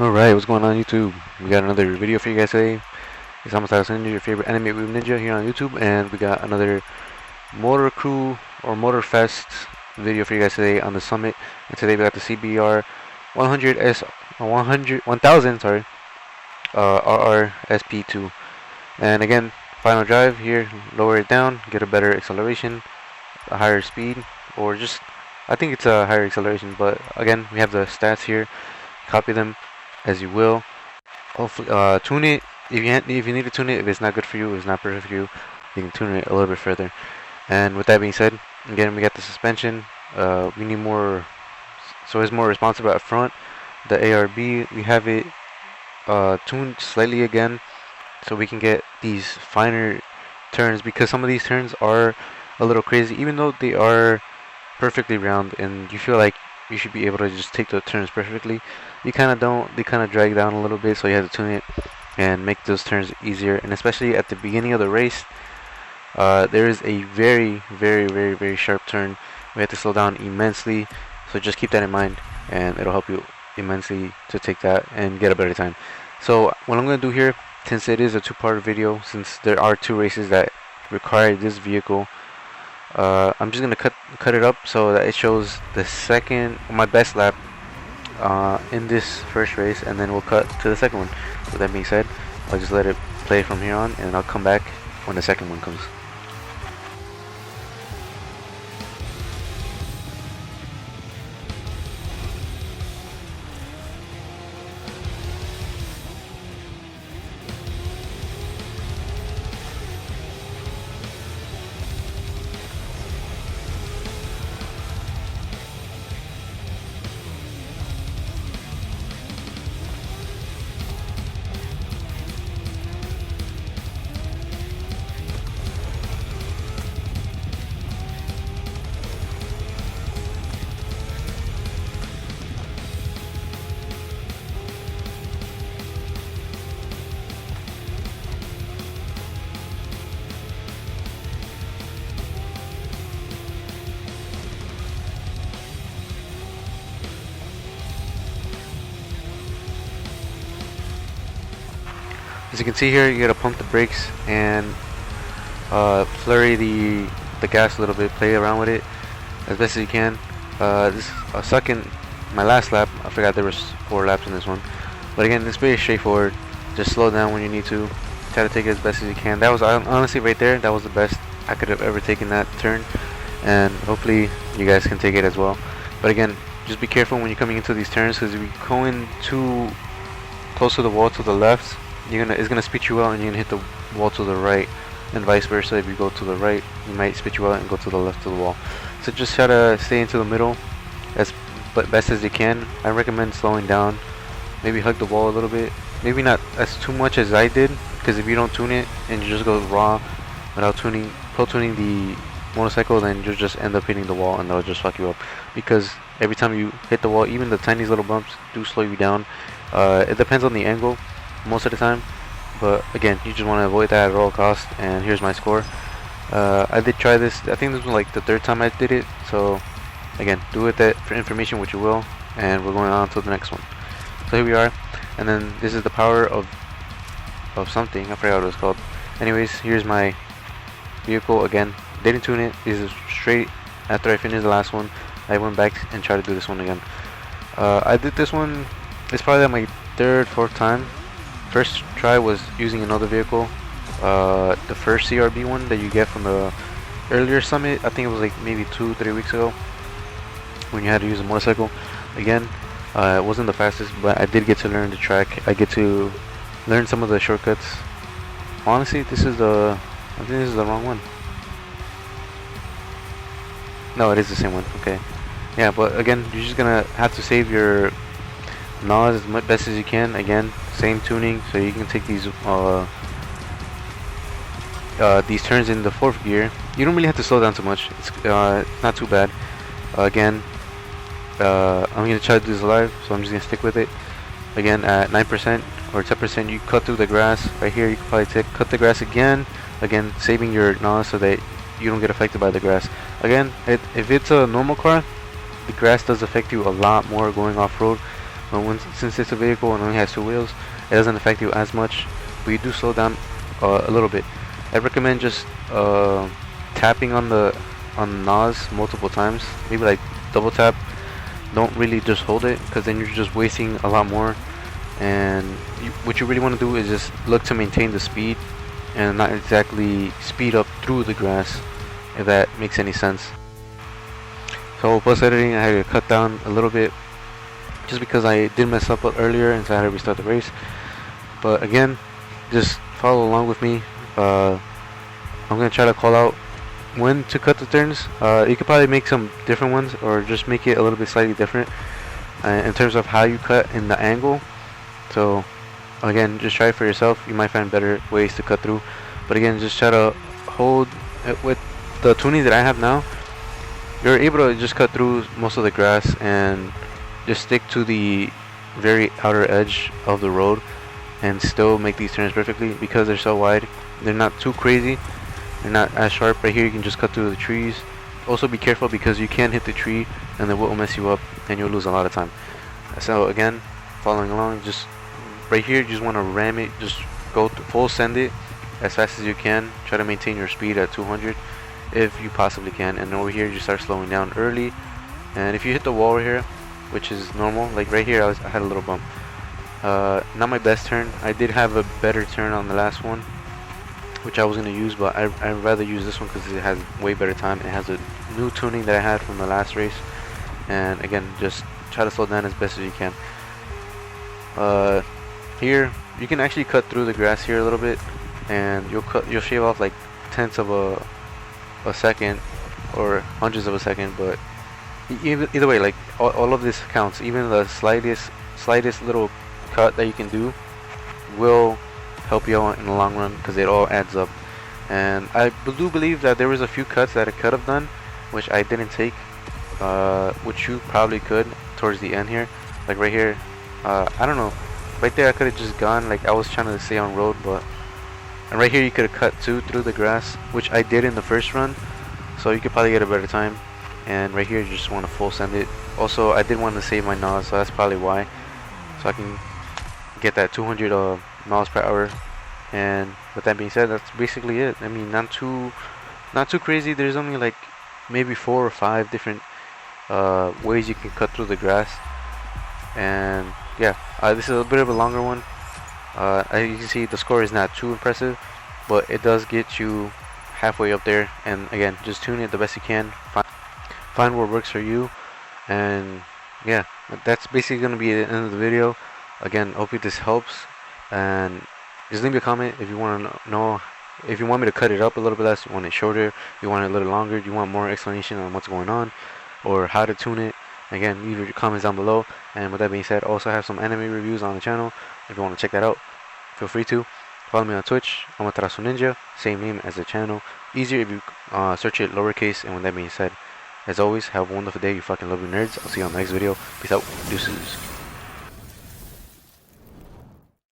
Alright, what's going on YouTube? We got another video for you guys today. It's almost like your favorite anime web ninja here on YouTube, and we got another Motor Crew or Motor Fest video for you guys today on the Summit. And today we got the CBR 1000 RR SP2. And again, final drive here, lower it down, get a better acceleration, a higher speed, or just I think it's a higher acceleration. But again, we have the stats here. Copy them as you will. Hopefully, tune it if you need to tune it. If it's not good for you, if it's not perfect for you, you can tune it a little bit further. And with that being said, again, we got the suspension. We need more, so it's more responsive up front. The ARB, we have it tuned slightly again, so we can get these finer turns, because some of these turns are a little crazy, even though they are perfectly round and you feel like you should be able to just take the turns perfectly. You kind of don't. They kind of drag down a little bit, so you have to tune it and make those turns easier. And especially at the beginning of the race, there is a very sharp turn. We have to slow down immensely, so just keep that in mind, and it'll help you immensely to take that and get a better time. So what I'm going to do here, since it is a two-part video, since there are two races that require this vehicle, I'm just gonna cut it up so that it shows my best lap in this first race, and then we'll cut to the second one. With that being said, I'll just let it play from here on, and I'll come back when the second one comes. As you can see here, you gotta pump the brakes and flurry the gas a little bit, play around with it as best as you can. This my last lap, I forgot there was 4 laps in this one, but again, it's very straightforward. Just slow down when you need to, try to take it as best as you can. That was honestly right there, that was the best I could have ever taken that turn, and hopefully you guys can take it as well. But again, just be careful when you're coming into these turns, because if you go in too close to the wall to the left, it's gonna spit you out, and you're gonna hit the wall to the right, and vice versa. If you go to the right, you might spit you out and go to the left of the wall. So just try to stay into the middle as best as you can. I recommend slowing down, maybe hug the wall a little bit, maybe not as too much as I did, because if you don't tune it and you just go raw without tuning the motorcycle, then you'll just end up hitting the wall, and that'll just fuck you up, because every time you hit the wall, even the tiniest little bumps do slow you down. It depends on the angle most of the time, but again, you just want to avoid that at all costs. And here's my score. I did try this, I think this was like the 3rd time I did it, so again, do with that for information what you will, and we're going on to the next one. So here we are, and then this is the power of something, I forgot what it was called. Anyways, here's my vehicle. Again, didn't tune it. This is straight after I finished the last one. I went back and tried to do this one again. I did this one, it's probably my 3rd, 4th time. First try was using another vehicle, the first CRB one that you get from the earlier summit. I think it was like maybe 2-3 weeks ago, when you had to use a motorcycle. Again, it wasn't the fastest, but I did get to learn the track. I get to learn some of the shortcuts. Honestly, I think this is the wrong one. No, it is the same one. Okay, yeah, but again, you're just gonna have to save your NOS as much best as you can. Again, same tuning, so you can take these turns in the 4th gear. You don't really have to slow down too much. It's not too bad. Again, I'm gonna try to do this live, so I'm just gonna stick with it. Again, at 9% or 10%, you cut through the grass. Right here, you can probably cut the grass again, saving your NOS so that you don't get affected by the grass. Again, if it's a normal car, the grass does affect you a lot more going off-road. Since it's a vehicle and only has 2 wheels, it doesn't affect you as much, but you do slow down a little bit. I recommend just tapping on the NOS multiple times, maybe like double tap. Don't really just hold it, because then you're just wasting a lot more. And what you really want to do is just look to maintain the speed and not exactly speed up through the grass, if that makes any sense. So post editing, I had to cut down a little bit just because I did mess up earlier, and so I had to restart the race. But again, just follow along with me. I'm gonna try to call out when to cut the turns. You could probably make some different ones, or just make it a little bit slightly different in terms of how you cut in the angle. So again, just try it for yourself. You might find better ways to cut through. But again, just try to hold it. With the tuning that I have now, you're able to just cut through most of the grass and just stick to the very outer edge of the road and still make these turns perfectly, because they're so wide. They're not too crazy, they're not as sharp. Right here you can just cut through the trees. Also be careful, because you can hit the tree and the wood will mess you up and you'll lose a lot of time. So again, following along, just right here you just want to ram it, just go full send it as fast as you can. Try to maintain your speed at 200 if you possibly can, and over here you start slowing down early. And if you hit the wall right here, which is normal, like right here I had a little bump. Not my best turn. I did have a better turn on the last one, which I was going to use, but I'd rather use this one because it has way better time. It has a new tuning that I had from the last race. And again, just try to slow down as best as you can. Here you can actually cut through the grass here a little bit, and you'll shave off like tenths of a second or hundreds of a second. But either way, like all of this counts. Even the slightest little cut that you can do will help you out in the long run, because it all adds up. And I do believe that there was a few cuts that I could have done which I didn't take, which you probably could towards the end here, like right here. I don't know, right there I could have just gone, like I was trying to stay on road, and right here you could have cut through the grass, which I did in the first run, so you could probably get a better time. And right here you just want to full send it. Also, I did want to save my NOS, so that's probably why, so I can get that 200 miles per hour. And with that being said, that's basically it. I mean, not too crazy. There's only like maybe 4 or 5 different ways you can cut through the grass. And yeah, this is a bit of a longer one. As you can see, the score is not too impressive, but it does get you halfway up there. And again, just tune it the best you can, find what works for you. And yeah, that's basically gonna be the end of the video. Again, hope this helps, and just leave me a comment if you want to know if you want me to cut it up a little bit less, you want it shorter, you want it a little longer, you want more explanation on what's going on or how to tune it. Again, leave your comments down below. And with that being said, also have some anime reviews on the channel. If you want to check that out, feel free to follow me on Twitch. I'm Atraso Ninja, same name as the channel. Easier if you search it lowercase. And with that being said, as always, have a wonderful day, you fucking lovely nerds. I'll see you on the next video. Peace out. Deuces.